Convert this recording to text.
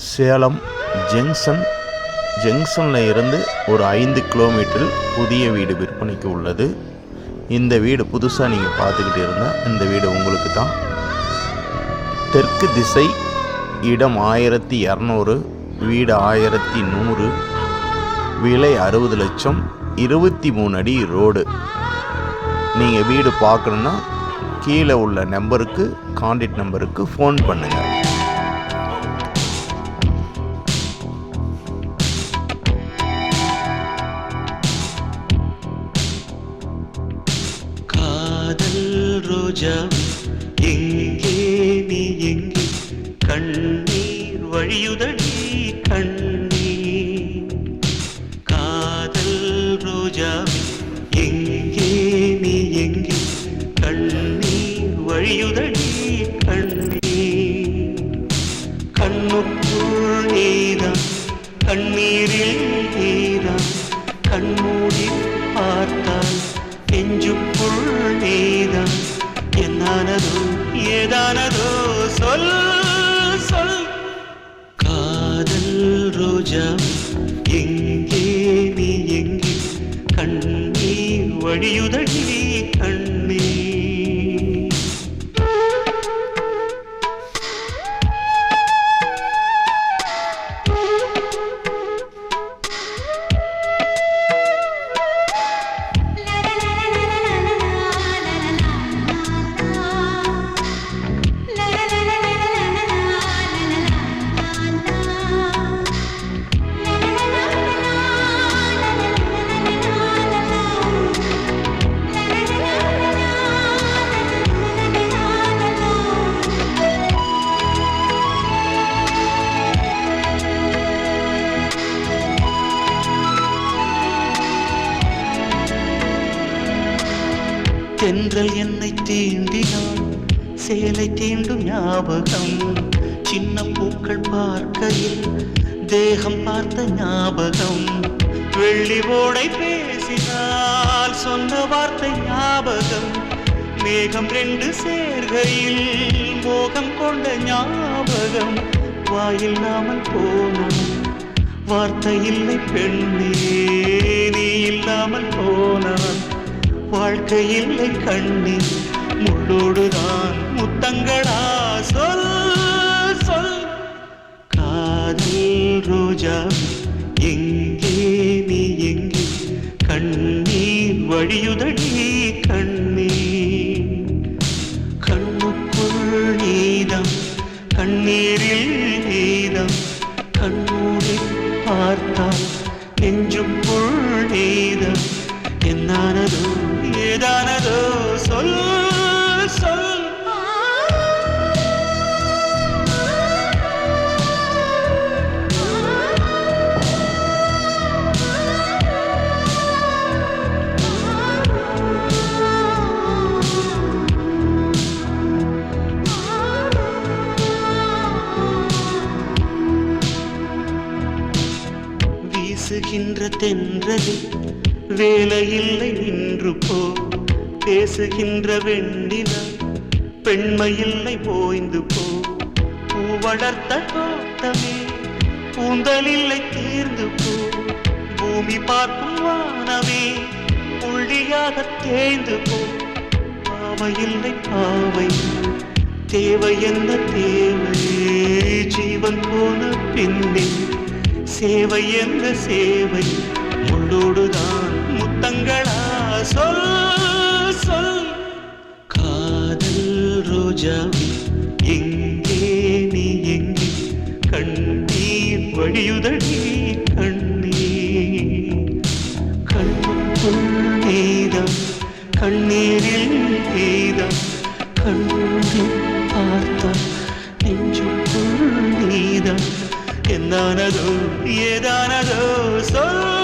சேலம் ஜங்ஷனில் இருந்து ஒரு 5 கிலோமீட்டரில் புதிய வீடு விற்பனைக்கு உள்ளது. இந்த வீடு புதுசாக நீங்கள் பார்த்துக்கிட்டு இருந்தால் இந்த வீடு உங்களுக்கு தான். தெற்கு திசை, இடம் 1200, வீடு 1100, விலை 60 லட்சம், 23 அடி ரோடு. நீங்கள் வீடு பார்க்கணுன்னா கீழே உள்ள நம்பருக்கு, கான்டாக்ட் நம்பருக்கு ஃபோன் பண்ணுங்கள். ரோஜா எங்கே நீ எங்கே, கண்ணீர் வழியுதடி கண்ணீர். காதல் ரோஜா எங்கே நீ எங்கே, கண்ணீர் வழியுதடி கண்ணீர். கண்ணுக்குள் நீதான், கண்ணீரில் நீதான், கண்மூடி பார்த்தால் நெஞ்சுக்குள் நீதான். என்னானதோ ஏதானதோ சொல் சொல். காதல் ரோஜா எங்கே நீ எங்கே, கண்ணீர் வழியுதடி கண்ணீர். தென்றல் என்னை தீண்டினான், சேலை தீண்டும் ஞாபகம். சின்ன பூக்கள் பார்க்கையில் தேகம் பார்த்த ஞாபகம். வெள்ளி ஓடை பேசினால் சொன்ன வார்த்தை ஞாபகம். மேகம் 2 சேர்கையில் மோகம் கொண்ட ஞாபகம். வாயில்லாமல் போனான், வார்த்தை இல்லை பெண்ணே, நீ இல்லாமல் போனான். வாழ்க்கை இல்லை கண்ணி, முள்ளோடுதான் முத்தங்களா சொல் சொல். காதல் ரோஜா எங்கே நீ எங்கே, கண்ணீர் வழியுதடி கண்ணீர். கண்ணுக்குள் நீதான், கண்ணீரில் நீதான், கண்ணூரை பார்த்தால் நெஞ்சுக்குள் நீதான். என்னானதோ ஏதானதோ சொல் சொல். வீசுகின்ற தென்றலில் வேலையில்லை நின்று போ, பேசுகின்ற வெண்ணிலா பெண்மையில்லை போய்ந்து போ. பூ வளர்த்த தோட்டமே பூந்தலில்லை தீர்ந்து போ, பூமி பார்க்கும் வானமே புள்ளியாக தேய்ந்து போ. பாவையில்லை பாவை, தேவை என்ன தேவை, ஜீவன் போன பின்னே சேவை என்ற சேவை. முள்ளோடுதான் முத்தங்களா சொல் சொல். காதல் ரோஜா எங்கே நீ எங்கே, கண்ணீர் வழியுதடி கண்ணீர். கண்ணுக்குள் நீதான், கண்ணீரில் நீதான், கண்ணூரி பார்த்தால் நெஞ்சுக்குள் நீதான். என்னானதோ ஏதானதோ சொல்.